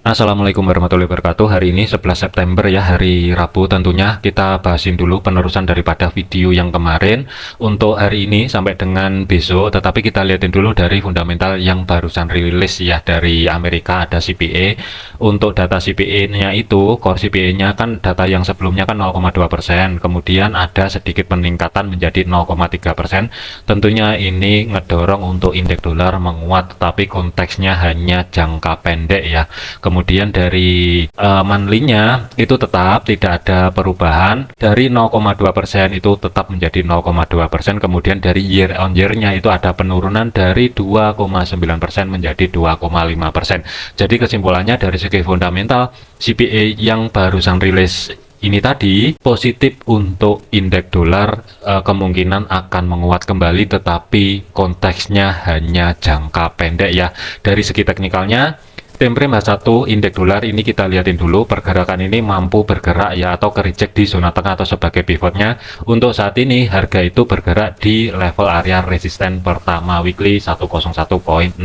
Assalamualaikum warahmatullahi wabarakatuh. Hari ini 11 September ya, hari Rabu tentunya. Kita bahasin dulu penerusan daripada video yang kemarin untuk hari ini sampai dengan besok. Tetapi kita lihatin dulu dari fundamental yang barusan rilis ya, dari Amerika ada CPI. Untuk data CPI-nya itu, core CPI-nya kan data yang sebelumnya kan 0,2%. Kemudian ada sedikit peningkatan menjadi 0,3%. Tentunya ini ngedorong untuk indeks dolar menguat, tapi konteksnya hanya jangka pendek ya. Kemudian dari monthly-nya itu tetap tidak ada perubahan, dari 0,2% itu tetap menjadi 0,2%. Kemudian dari year on year-nya itu ada penurunan dari 2,9% menjadi 2,5%. Jadi kesimpulannya dari segi fundamental CPI yang barusan rilis ini tadi positif untuk indeks dolar, kemungkinan akan menguat kembali, tetapi konteksnya hanya jangka pendek ya. Dari segi teknikalnya, time frame H1 indeks dolar ini kita lihatin dulu, pergerakan ini mampu bergerak ya, atau kereject di zona tengah atau sebagai pivotnya. Untuk saat ini harga itu bergerak di level area resisten pertama weekly 101,69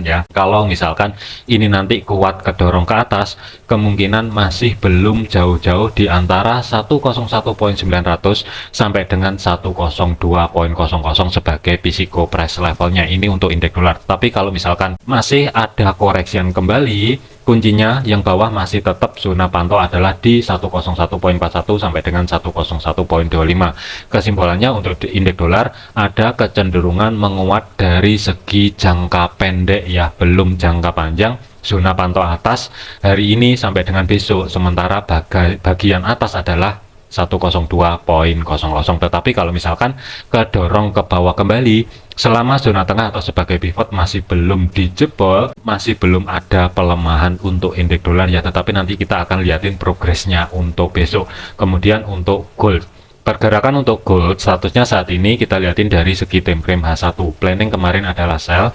ya. Kalau misalkan ini nanti kuat kedorong ke atas, kemungkinan masih belum jauh-jauh di antara 101.900 sampai dengan 102.00 sebagai physical price levelnya ini untuk indeks dolar. Tapi kalau misalkan masih ada correction kembali, kuncinya yang bawah masih tetap zona pantau adalah di 101.41 sampai dengan 101.25. Kesimpulannya untuk indeks dolar ada kecenderungan menguat dari segi jangka pendek ya, belum jangka panjang. Zona pantau atas hari ini sampai dengan besok, sementara bagian atas adalah 102.00. Tetapi kalau misalkan kedorong ke bawah kembali, selama zona tengah atau sebagai pivot masih belum dijebol, masih belum ada pelemahan untuk indeks dolar ya. Tetapi nanti kita akan lihatin progresnya untuk besok. Kemudian untuk gold, pergerakan untuk gold statusnya saat ini kita lihatin dari segi time frame H1. Planning kemarin adalah sell,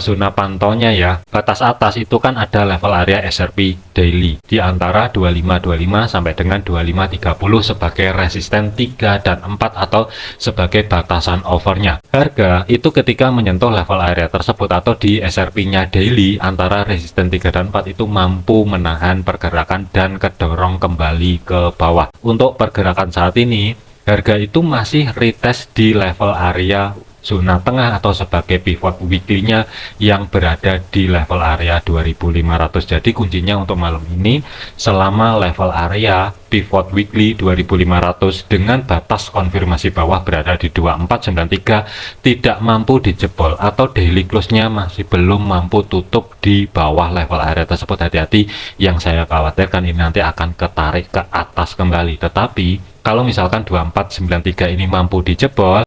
zona pantaunya ya, batas atas itu kan ada level area SRP daily di antara 2525 sampai dengan 2530 sebagai resisten 3 dan 4 atau sebagai batasan overnya. Harga itu ketika menyentuh level area tersebut atau di SRP-nya daily antara resisten 3 dan 4 itu mampu menahan pergerakan dan kedorong kembali ke bawah. Untuk pergerakan saat ini harga itu masih retest di level area zona tengah atau sebagai pivot weekly-nya yang berada di level area 2500. Jadi kuncinya untuk malam ini, selama level area pivot weekly 2500 dengan batas konfirmasi bawah berada di 2493 tidak mampu dijebol atau daily close-nya masih belum mampu tutup di bawah level area tersebut, hati-hati, yang saya khawatirkan ini nanti akan ketarik ke atas kembali. Tetapi kalau misalkan 2493 ini mampu dijebol,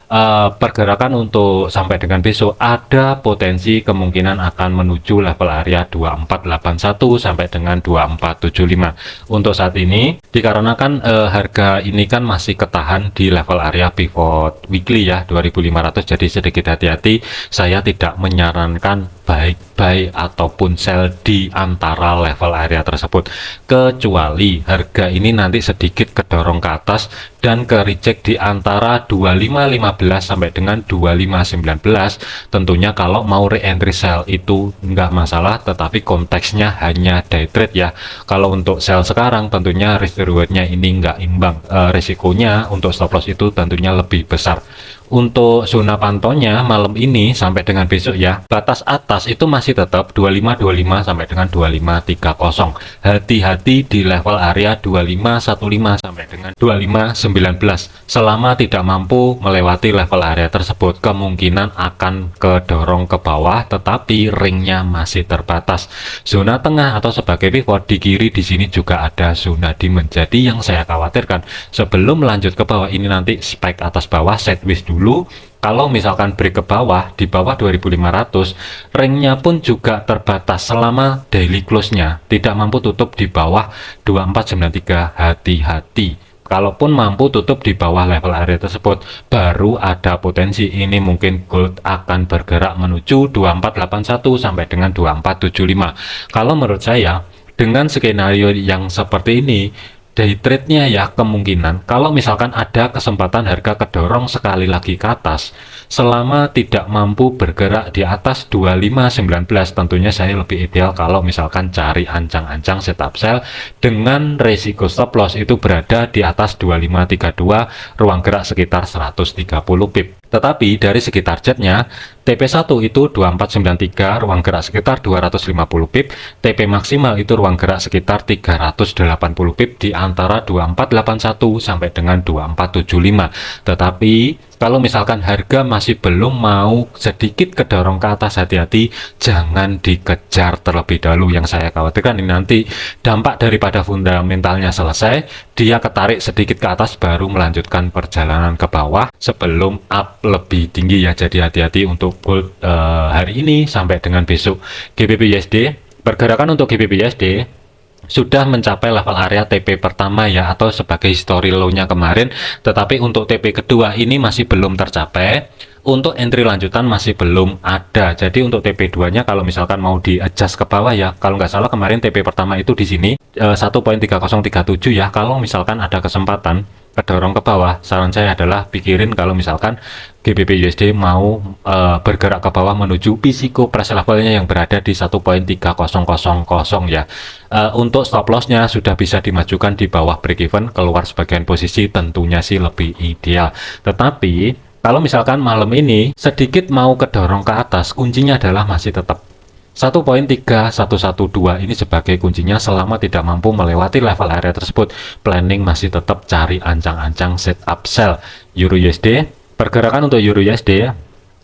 pergerakan untuk sampai dengan besok ada potensi kemungkinan akan menuju level area 2481 sampai dengan 2475. Untuk saat ini dikarenakan harga ini kan masih ketahan di level area pivot weekly ya 2500, jadi sedikit hati-hati. Saya tidak menyarankan baik buy ataupun sell di antara level area tersebut, kecuali harga ini nanti sedikit kedorong ke atas dan ke reject di antara 2515 sampai dengan 2519. Tentunya kalau mau re-entry sell itu nggak masalah, tetapi konteksnya hanya day trade ya. Kalau untuk sell sekarang tentunya risk rewardnya ini nggak imbang, risikonya untuk stop loss itu tentunya lebih besar. Untuk zona pantaunya malam ini sampai dengan besok ya, batas atas itu masih tetap 2525 sampai dengan 2530. Hati-hati di level area 2515 sampai dengan 2519. Selama tidak mampu melewati level area tersebut, kemungkinan akan kedorong ke bawah, tetapi ringnya masih terbatas. Zona tengah atau sebagai pivot di kiri di sini juga ada zona demand. Jadi yang saya khawatirkan sebelum lanjut ke bawah ini nanti spike atas bawah sideways dulu. Kalau misalkan break ke bawah di bawah 2500, ringnya pun juga terbatas selama daily close-nya tidak mampu tutup di bawah 2493. Hati-hati, kalaupun mampu tutup di bawah level area tersebut, baru ada potensi ini mungkin gold akan bergerak menuju 2481 sampai dengan 2475. Kalau menurut saya dengan skenario yang seperti ini, day trade-nya ya, kemungkinan kalau misalkan ada kesempatan harga kedorong sekali lagi ke atas, selama tidak mampu bergerak di atas 25.19, tentunya saya lebih ideal kalau misalkan cari ancang-ancang setup sell dengan resiko stop loss itu berada di atas 2532, ruang gerak sekitar 130 pip. Tetapi dari segi targetnya, TP1 itu 2493, ruang gerak sekitar 250 pip, TP maksimal itu ruang gerak sekitar 380 pip di antara 2481 sampai dengan 2475. Tetapi kalau misalkan harga masih belum mau sedikit kedorong ke atas, hati-hati, jangan dikejar terlebih dahulu. Yang saya khawatirkan ini nanti dampak daripada fundamentalnya selesai, dia ketarik sedikit ke atas baru melanjutkan perjalanan ke bawah sebelum up lebih tinggi ya. Jadi hati-hati untuk gold hari ini sampai dengan besok. GBP USD, pergerakan untuk GBP USD sudah mencapai level area TP pertama ya, atau sebagai history low-nya kemarin, tetapi untuk TP kedua ini masih belum tercapai. Untuk entry lanjutan masih belum ada. Jadi untuk TP2 nya kalau misalkan mau di adjust ke bawah ya, kalau nggak salah kemarin TP pertama itu di sini 1.3037 ya. Kalau misalkan ada kesempatan kedorong ke bawah, saran saya adalah pikirin kalau misalkan GBP USD mau bergerak ke bawah menuju physical price levelnya yang berada di 1.3000 ya. Untuk stop lossnya sudah bisa dimajukan di bawah break even, keluar sebagian posisi tentunya sih lebih ideal. Tetapi kalau misalkan malam ini sedikit mau kedorong ke atas, kuncinya adalah masih tetap 1.3112 ini sebagai kuncinya. Selama tidak mampu melewati level area tersebut, planning masih tetap cari ancang-ancang setup sell. Euro USD, pergerakan untuk Euro USD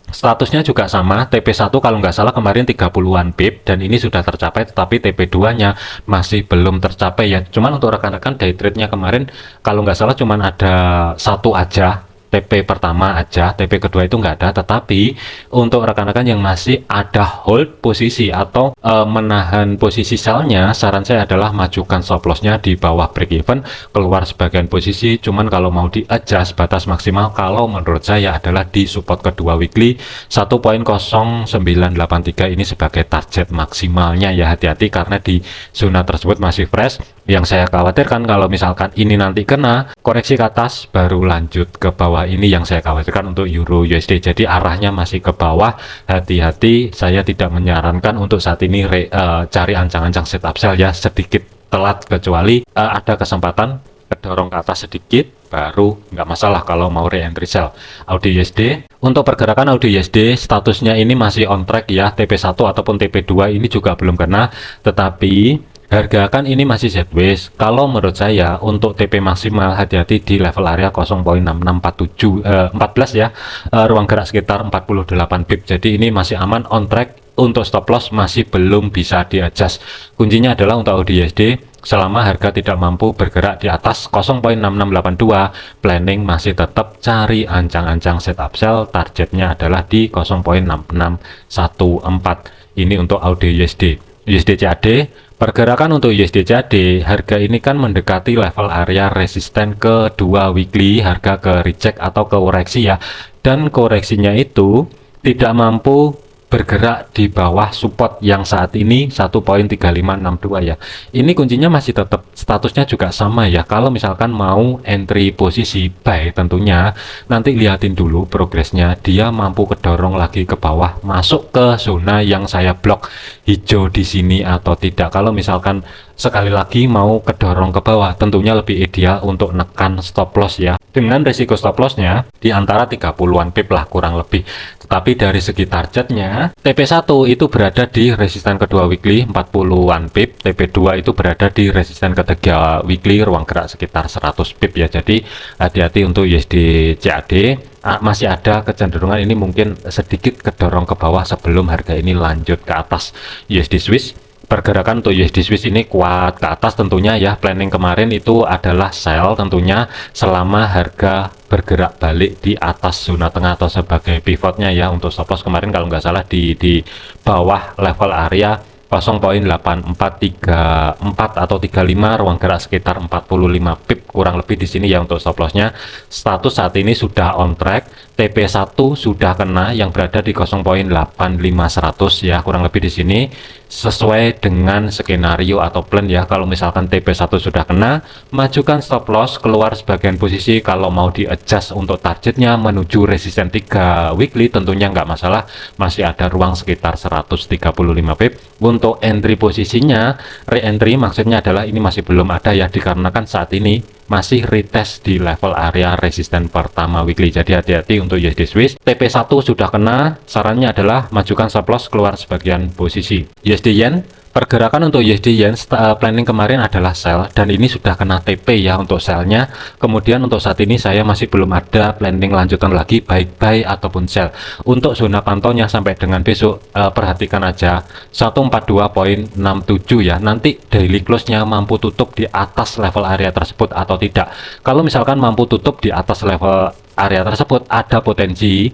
statusnya juga sama, TP1 kalau nggak salah kemarin 30-an pip dan ini sudah tercapai, tetapi TP2 nya masih belum tercapai ya. Cuman untuk rekan-rekan day trade-nya kemarin kalau nggak salah cuman ada satu aja, TP pertama aja, TP kedua itu nggak ada. Tetapi untuk rekan-rekan yang masih ada hold posisi atau menahan posisi sellnya, saran saya adalah majukan stop lossnya di bawah break even, keluar sebagian posisi. Cuman kalau mau di adjust batas maksimal, kalau menurut saya adalah di support kedua weekly 1.0983 ini sebagai target maksimalnya ya. Hati-hati karena di zona tersebut masih fresh. Yang saya khawatirkan kalau misalkan ini nanti kena koreksi ke atas baru lanjut ke bawah, ini yang saya khawatirkan untuk Euro USD. Jadi arahnya masih ke bawah, hati-hati. Saya tidak menyarankan untuk saat ini cari ancang-ancang setup sell ya, sedikit telat, kecuali ada kesempatan kedorong ke atas sedikit baru nggak masalah kalau mau re-entry sell. AUD USD, untuk pergerakan AUD USD statusnya ini masih on track ya, TP1 ataupun TP2 ini juga belum kena, tetapi harga kan ini masih sideways. Kalau menurut saya untuk TP maksimal hati-hati di level area 0.6647 14 ya, ruang gerak sekitar 48 pip. Jadi ini masih aman, on track. Untuk stop loss masih belum bisa di adjust. Kuncinya adalah untuk AUD USD, selama harga tidak mampu bergerak di atas 0.6682, planning masih tetap cari ancang-ancang setup sell, targetnya adalah di 0.6614. Ini untuk AUD USD. USD CAD, pergerakan untuk USD CAD, harga ini kan mendekati level area resisten kedua weekly, harga ke reject atau ke koreksi ya, dan koreksinya itu tidak mampu bergerak di bawah support yang saat ini 1.3562 ya. Ini kuncinya masih tetap statusnya juga sama ya. Kalau misalkan mau entry posisi buy, tentunya nanti lihatin dulu progresnya, dia mampu kedorong lagi ke bawah masuk ke zona yang saya blok hijau di sini atau tidak. Kalau misalkan sekali lagi mau kedorong ke bawah, tentunya lebih ideal untuk nekan stop loss ya, dengan risiko stop lossnya di antara 30-an pip lah kurang lebih. Tetapi dari segi targetnya, TP1 itu berada di resisten kedua weekly 40-an pip, TP2 itu berada di resisten ketiga weekly, ruang gerak sekitar 100 pip ya. Jadi hati-hati untuk USD CAD, masih ada kecenderungan ini mungkin sedikit kedorong ke bawah sebelum harga ini lanjut ke atas. USD Swiss, pergerakan untuk USD Swiss ini kuat ke atas tentunya ya. Planning kemarin itu adalah sell tentunya selama harga bergerak balik di atas zona tengah atau sebagai pivotnya ya. Untuk stop loss kemarin kalau nggak salah di bawah level area 0.8434 atau 35, ruang gerak sekitar 45 pip kurang lebih di sini ya untuk stop lossnya. Status saat ini sudah on track, TP1 sudah kena yang berada di 0.85100 ya kurang lebih di sini. sesuai dengan skenario atau plan ya. Kalau misalkan TP1 sudah kena, majukan stop loss, keluar sebagian posisi. Kalau mau di adjust untuk targetnya menuju resisten 3 weekly, tentunya nggak masalah, masih ada ruang sekitar 135 pip. Untuk entry posisinya, re-entry maksudnya adalah ini masih belum ada ya, dikarenakan saat ini masih retest di level area resisten pertama weekly. Jadi hati-hati untuk USD Swiss. TP1 sudah kena, sarannya adalah majukan stop loss, keluar sebagian posisi. USD Yen, pergerakan untuk USD Yen planning kemarin adalah sell, dan ini sudah kena TP ya untuk sellnya. Kemudian untuk saat ini saya masih belum ada planning lanjutan lagi baik buy ataupun sell. Untuk zona pantaunya sampai dengan besok, perhatikan aja 142.67 ya. Nanti daily close-nya mampu tutup di atas level area tersebut atau tidak. Kalau misalkan mampu tutup di atas level area tersebut, ada potensi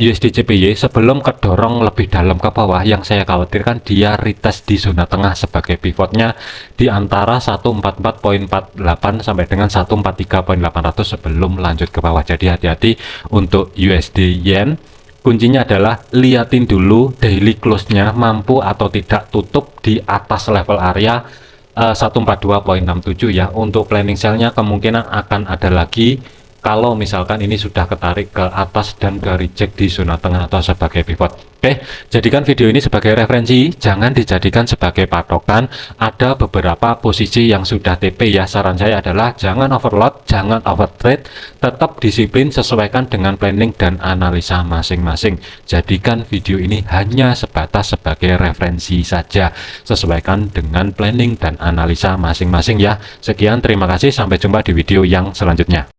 USD JPY sebelum kedorong lebih dalam ke bawah, yang saya khawatirkan dia retest di zona tengah sebagai pivotnya di antara 144.48 sampai dengan 143.800 sebelum lanjut ke bawah. Jadi hati-hati untuk USD Yen. Kuncinya adalah liatin dulu daily close-nya mampu atau tidak tutup di atas level area 142.67 ya. Untuk planning sell-nya kemungkinan akan ada lagi kalau misalkan ini sudah ketarik ke atas dan ke reject di zona tengah atau sebagai pivot. Oke, jadikan video ini sebagai referensi, jangan dijadikan sebagai patokan. Ada beberapa posisi yang sudah TP ya, saran saya adalah jangan overload, jangan overtrade, tetap disiplin, sesuaikan dengan planning dan analisa masing-masing. Jadikan video ini hanya sebatas sebagai referensi saja, sesuaikan dengan planning dan analisa masing-masing ya. Sekian, terima kasih, sampai jumpa di video yang selanjutnya.